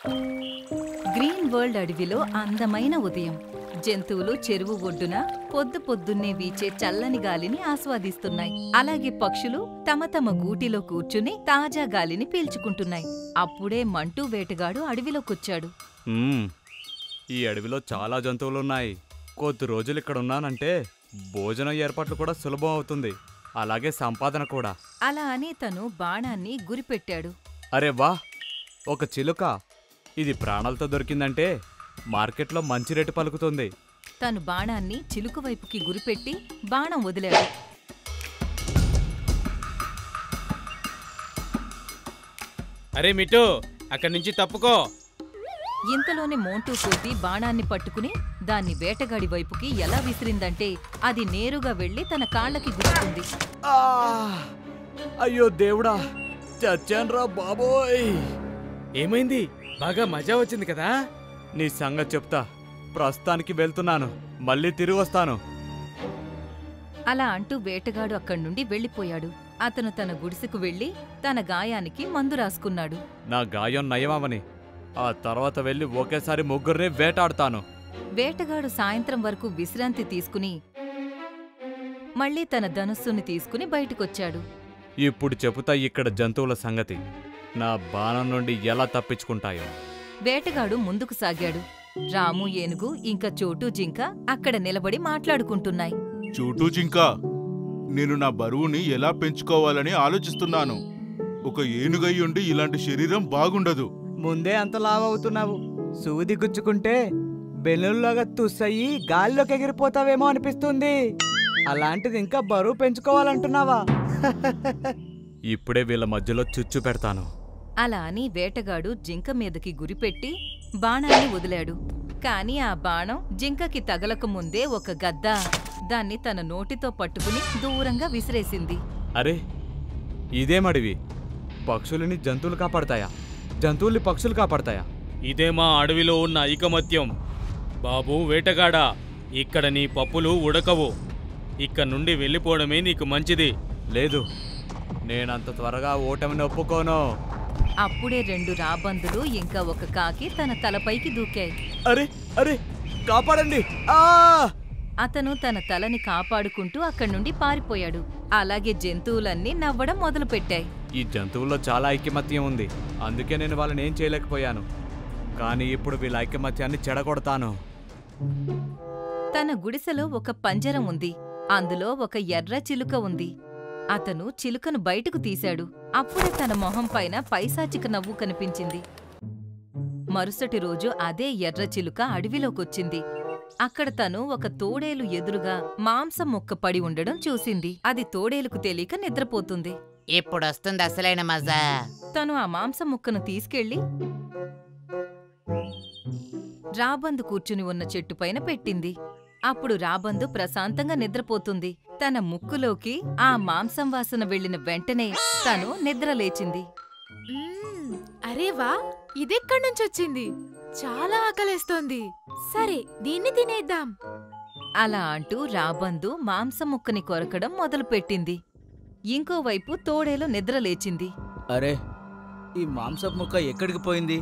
Green world అడవిలో అందమైన ఉదయం. జంతువులు చెరువు ఒడ్డున పొద్దున్నే వీచే చల్లని గాలిని ఆస్వాదిస్తున్నాయి. అలాగే పక్షులు తమ తమ గూటిలో కూర్చుని తాజా గాలిని పీల్చుకుంటున్నాయి. అప్పుడే మంటూ వేటగాడు అడవిలోకొచ్చాడు. ఈ అడవిలో చాలా జంతువులున్నాయి. కొద్ది రోజులు ఇక్కడ ఉన్నానంటే భోజనం ఏర్పాట్లు కూడా సులభం అవుతుంది, అలాగే సంపాదన కూడా. అలా అని తను బాణాన్ని గురిపెట్టాడు. అరే వా, ఒక చిలుక! ఇది ప్రాణాలతో దొరికిందంటే మార్కెట్లో మంచి రేటు పలుకుతుంది. తను బాణాన్ని చిలుక వైపుకి గురిపెట్టి బాణం వదిలాడు. అరే మిట్టు, అక్కడి నుంచి తప్పుకో! ఇంతలోనే మోంటూ కోతి బాణాన్ని పట్టుకుని దాన్ని వేటగాడి వైపుకి ఎలా విసిరిందంటే అది నేరుగా వెళ్లి తన కాళ్ళకి గుచ్చుకుంది. అయ్యో దేవుడా, చచ్చాన్రా బాబోయ్! ఏమైంది? బాగా మజా వచ్చింది కదా? నీ సంగతి చెప్తా. ప్రస్తుతానికి వెళ్తున్నాను, మళ్ళీ తిరిగి వస్తాను. అలా అంటూ వేటగాడు అక్కడి నుండి వెళ్లిపోయాడు. అతను తన గుడిసెకు వెళ్లి తన గాయానికి మందు రాసుకున్నాడు. నా గాయం నయమవని ఆ తర్వాత వెళ్ళి ఒకేసారి ముగ్గురిని వేటాడుతాను. వేటగాడు సాయంత్రం వరకు విశ్రాంతి తీసుకుని మళ్లీ తన ధనుస్సుని తీసుకుని బయటకొచ్చాడు. ఇప్పుడు చెబుతా ఇక్కడ జంతువుల సంగతి, నా బాణం నుండి ఎలా తప్పించుకుంటాయో. వేటగాడు ముందుకు సాగాడు. రాము ఏనుగు ఇంకా చోటు జింక అక్కడ నిలబడి మాట్లాడుకుంటున్నాయి. చోటు జింక, నేను నా బరువుని ఎలా పెంచుకోవాలని ఆలోచిస్తున్నాను. ఒక ఏనుగయ్యుండి ఇలాంటి శరీరం బాగుండదు. ముందే అంత లావవుతున్నావు. సూది గుచ్చుకుంటే బెలూన్లాగా తుస్సయ్యి గాల్లోకి ఎగిరిపోతావేమో అనిపిస్తుంది. అలాంటిది ఇంకా బరువు పెంచుకోవాలంటున్నావా? ఇప్పుడే వీళ్ళ మధ్యలో చుచ్చు పెడతాను. అలా అని వేటగాడు జింక మీదకి గురిపెట్టి బాణాన్ని వదిలాడు. కాని ఆ బాణం జింకకి తగలకముందే ఒక గద్ద దాన్ని తన నోటితో పట్టుకుని దూరంగా విసిరేసింది. అరే, ఇదేమడివి? పక్షులని జంతువులు కాపాడతాయా? జంతువుల్ని పక్షులు కాపాడతాయా? ఇదే మా అడవిలో ఉన్న ఐకమత్యం. బాబూ వేటగాడా, ఇక్కడ నీ పప్పులు ఉడకవు. ఇక్కడ నుండి వెళ్ళిపోవడమే నీకు మంచిది. లేదు, నేనంత త్వరగా ఓటమిని ఒప్పుకోను. అప్పుడే 2 రాబందులు ఇంకా ఒక కాకి తన తలపైకి దూకాయి. అరే అరే, కాపాడండి! అతను తన తలని కాపాడుకుంటూ అక్కడి నుండి పారిపోయాడు. అలాగే జంతువులన్నీ నవ్వడం మొదలుపెట్టాయి. ఈ జంతువుల్లో చాలా ఐకమత్యం ఉంది, అందుకే నేను వాళ్ళని ఏం చేయలేకపోయాను. కానీ ఇప్పుడు వీళ్ళ ఐకమత్యాన్ని చెడగొడతాను. తన గుడిసెలో ఒక పంజరం ఉంది. అందులో ఒక ఎర్ర చిలుక ఉంది. అతను చిలుకను బయటకు తీశాడు. అప్పుడే తన మొహం పైన పైశాచిక నవ్వు కనిపించింది. మరుసటి రోజు అదే ఎర్ర చిలుక అడవిలోకొచ్చింది. అక్కడ తను ఒక తోడేలు ఎదురుగా మాంసం ముక్క పడి ఉండడం చూసింది. అది తోడేలుకు తెలియక నిద్రపోతుంది. ఇప్పుడొస్తుంది అసలైన మజా. తను ఆ మాంసం ముక్కను తీసుకెళ్లి రాబందు కూర్చుని ఉన్న చెట్టుపైన పెట్టింది. అప్పుడు రాబందు ప్రశాంతంగా నిద్రపోతుంది. తన ముక్కులోకి ఆ మాంసం వాసన వెళ్లిన వెంటనే తను నిద్రలేచింది. అరే వా, ఇదెక్కడి నుంచొచ్చింది? చాలా ఆకలేస్తోంది. సరే, దీన్ని తినేద్దాం. అలా అంటూ రాబందు మాంసం ముక్కని కొరకడం మొదలుపెట్టింది. ఇంకోవైపు తోడేలు నిద్రలేచింది. అరే, ఈ మాంసపు ముక్క ఎక్కడికి పోయింది?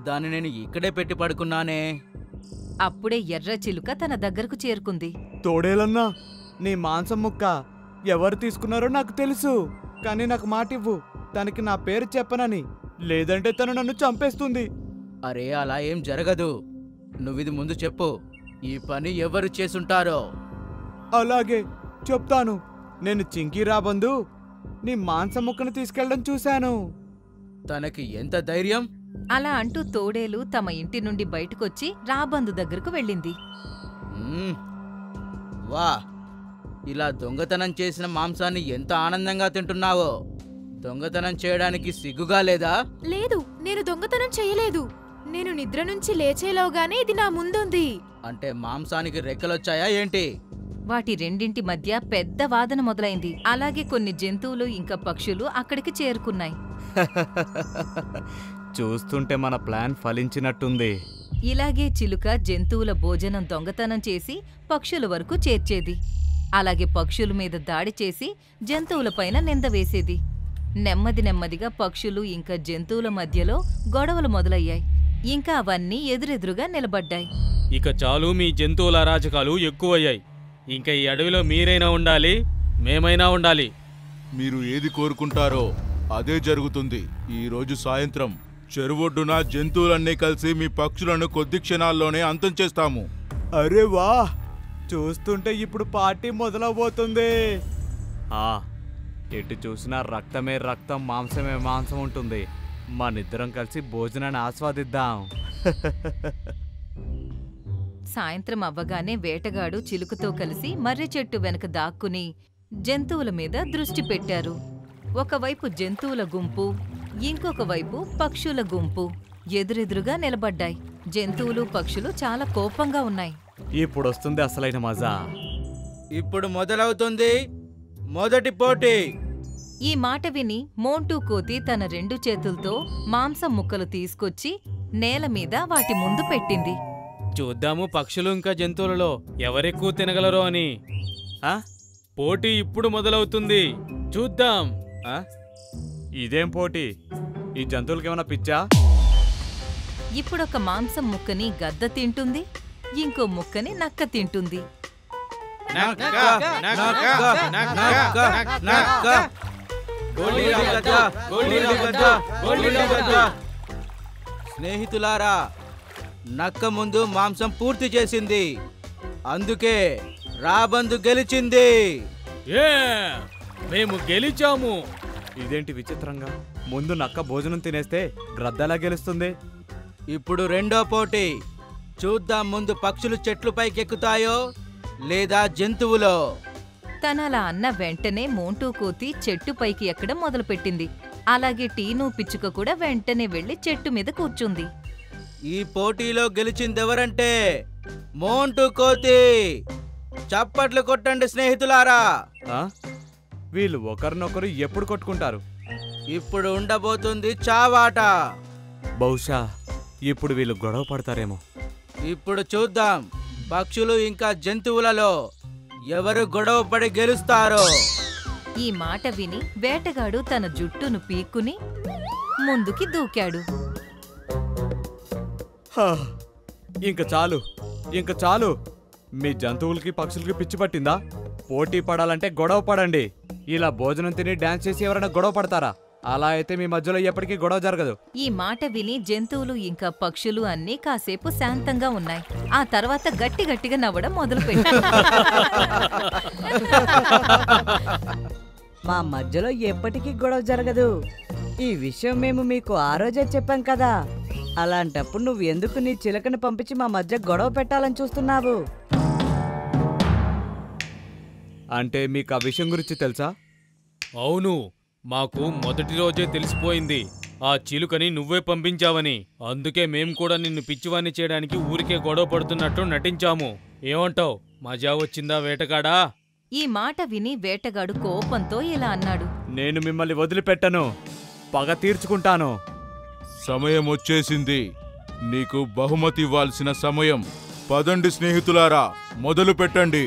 దాన్ని నేను ఇక్కడే పెట్టి పడుకున్నానే. అప్పుడే ఎర్ర చిలుక తన దగ్గరకు చేరుకుంది. తోడేలన్నా, నీ మాంసం ముక్క ఎవరు తీసుకున్నారో నాకు తెలుసు. కానీ నాకు మాటివ్వు, తనకి నా పేరు చెప్పనని. లేదంటే తను నన్ను చంపేస్తుంది. అరే, అలా ఏం జరగదు. నువ్విది ముందు చెప్పు. ఈ పని ఎవరు చేసుంటారో? అలాగే చెప్తాను. నేను చింకీ రాబందు నీ మాంసం ముక్కను తీసుకెళ్ళడం చూశాను. తనకి ఎంత ధైర్యం? అలా అంటూ తోడేలు తమ ఇంటి నుండి బయటకొచ్చి రాబందు దగ్గరకు వెళ్ళింది. వా, ఇలా దొంగతనం చేసిన మాంసాన్ని ఎంత ఆనందంగా తింటున్నావో. దొంగతనం చేయడానికి సిగ్గుగా లేదా? లేదు, నేను దొంగతనం చేయలేదు. నేను నిద్ర నుంచి లేచేలోగానే ఇది నా ముందుంది. అంటే మాంసానికి రెక్కలొచ్చాయా ఏంటి? వాటి రెండింటి మధ్య పెద్ద వాదన మొదలైంది. అలాగే కొన్ని జంతువులు ఇంకా పక్షులు అక్కడికి చేరుకున్నాయి. చూస్తుంటే మన ప్లాన్ ఫలించినట్టుంది. ఇలాగే చిలుక జంతువుల భోజనం దొంగతనం చేసి పక్షుల వరకు చేర్చేది. అలాగే పక్షుల మీద దాడి చేసి జంతువులపైన నింద వేసేది. నెమ్మది నెమ్మదిగా పక్షులు ఇంకా జంతువుల మధ్యలో గొడవలు మొదలయ్యాయి. ఇంకా అవన్నీ ఎదురెదురుగా నిలబడ్డాయి. ఇక చాలు, మీ జంతువుల అరాచకాలు ఎక్కువయ్యాయి. ఇంకా ఈ అడవిలో మీరైనా ఉండాలి, మేమైనా ఉండాలి. మీరు ఏది కోరుకుంటారో అదే జరుగుతుంది. ఈ రోజు సాయంత్రం చెరువొడ్డున జంతువులన్నీ కలిసి మీ పక్షులను కొద్ది క్షణాల్లోనే అంతం చేస్తాము. అరే వా, చూస్తుంటే ఇప్పుడు పార్టీ మొదలవబోతుంది. ఎటు చూసినా రక్తమే రక్తం, మాంసమే మాంసం ఉంటుంది. మనిద్దరం కలిసి భోజనాన్ని ఆస్వాదిద్దాం. సాయంత్రం అవ్వగానే వేటగాడు చిలుకతో కలిసి మర్రి చెట్టు వెనక దాక్కుని జంతువుల మీద దృష్టి పెట్టారు. ఒకవైపు జంతువుల గుంపు, ఇంకొక వైపు పక్షుల గుంపు ఎదురెదురుగా నిలబడ్డాయి. జంతువులు పక్షులు చాలా కోపంగా ఉన్నాయి. ఇప్పుడొస్తుంది అసలైన మజా. ఇప్పుడు మొదలవుతుంది మొదటి పోటీ. ఈ మాట విని మోంటూ కోతి తన 2 చేతులతో మాంసం ముక్కలు తీసుకొచ్చి నేల మీద వాటి ముందు పెట్టింది. చూద్దాము పక్షులు ఇంకా జంతువులలో ఎవరెక్కువ తినగలరో అని. పోటీ ఇప్పుడు మొదలవుతుంది, చూద్దాం. ఇదేం పోటీ? ఈ జంతువులకేమైనా పిచ్చా? ఇప్పుడొక మాంసం ముక్కని గద్ద తింటుంది, ఇంకో ముక్కని నక్క తింటుంది. స్నేహితులారా, నక్క ముందు మాంసం పూర్తి చేసింది, అందుకే రాబందు గెలిచింది. మేము గెలిచాము. ఇదేంటి విచిత్రంగా, ముందు నక్క భోజనం తినేస్తే గ్రద్దలా గెలుస్తుంది. ఇప్పుడు రెండో పోటీ. చూద్దాం ముందు పక్షులు చెట్లు పైకెక్కుతాయో లేదా జంతువులో. తనలా అన్న వెంటనే మోంటూ కోతి చెట్టు పైకి ఎక్కడం మొదలుపెట్టింది. అలాగే టీను పిచ్చుక కూడా వెంటనే వెళ్లి చెట్టు మీద కూర్చుంది. ఈ పోటీలో గెలిచిందెవరంటే మోంటూ కోతి. చప్పట్లు కొట్టండి స్నేహితులారా. వీళ్ళు ఒకరినొకరు ఎప్పుడు కొట్టుకుంటారు? ఇప్పుడు ఉండబోతుంది చావాట. బహుశా ఇప్పుడు వీళ్ళు గొడవ పడతారేమో. ఇప్పుడు చూద్దాం పక్షులు ఇంకా జంతువులలో ఎవరు గొడవ పడి గెలుస్తారో. ఈ మాట విని వేటగాడు తన జుట్టును పీక్కుని ముందుకి దూకాడు. ఇంక చాలు, ఇంక చాలు. మీ జంతువులకి పక్షులకి పిచ్చి పట్టిందా? పోటీ పడాలంటే గొడవ పడండి. ఇలా భోజనం తిని డాన్స్ చేసి ఎవరైనా గొడవ పడతారా? అలా అయితే మీ మధ్యలో ఎప్పటికీ గొడవ జరగదు. ఈ మాట విని జంతువులు ఇంకా పక్షులు అన్నీ కాసేపు శాంతంగా ఉన్నాయి. ఆ తర్వాత గట్టి గట్టిగా నవ్వడం మొదలుపెట్టాయి. మా మధ్యలో ఎప్పటికీ గొడవ జరగదు. ఈ విషయం మేము మీకు ఆ రోజే చెప్పాం కదా. అలాంటప్పుడు నువ్వు ఎందుకు నీ చిలకని పంపించి మా మధ్య గొడవ పెట్టాలని చూస్తున్నావు? అంటే మీకు ఆ విషయం గురించి తెలుసా? అవును, మాకు మొదటి రోజే తెలిసిపోయింది ఆ చిలుకని నువ్వే పంపించావని. అందుకే మేం కూడా నిన్ను పిచ్చివాణ్ణి చేయడానికి ఊరికే గొడవ పడుతున్నట్టు నటించాము. ఏమంటావ్? మజా వచ్చిందా వేటగాడా? ఈ మాట విని వేటగాడు కోపంతో ఇలా అన్నాడు. నేను మిమ్మల్ని వదిలిపెట్టను, పగ తీర్చుకుంటాను. సమయం వచ్చేసింది. నీకు బహుమతి ఇవ్వాల్సిన సమయం. పదండి స్నేహితులారా, మొదలు పెట్టండి.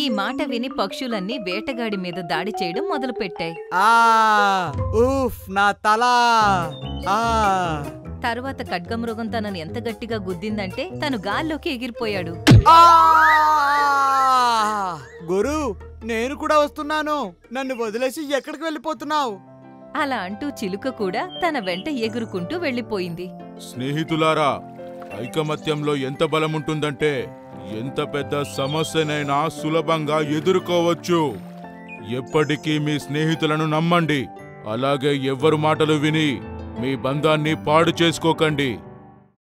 ఈ మాట విని పక్షులన్నీ వేటగాడి మీద దాడి చేయడం మొదలుపెట్టాయి. నా తల. తర్వాత ఖడ్గమృగం తనని ఎంత గట్టిగా గుద్దిందంటే తను గాల్లోకి ఎగిరిపోయాడు. గురు, నేను కూడా వస్తున్నాను. నన్ను వదిలేసి ఎక్కడికి వెళ్ళిపోతున్నావు? అలా అంటూ చిలుక కూడా తన వెంట ఎగురుకుంటూ వెళ్ళిపోయింది. స్నేహితులారా, ఐకమత్యంలో ఎంత బలముంటుందంటే ఎంత పెద్ద సమస్యనైనా సులభంగా ఎదుర్కోవచ్చు. ఎప్పటికీ మీ స్నేహితులను నమ్మండి. అలాగే ఎవ్వరు మాటలు విని మీ బంధాన్ని పాడు చేసుకోకండి.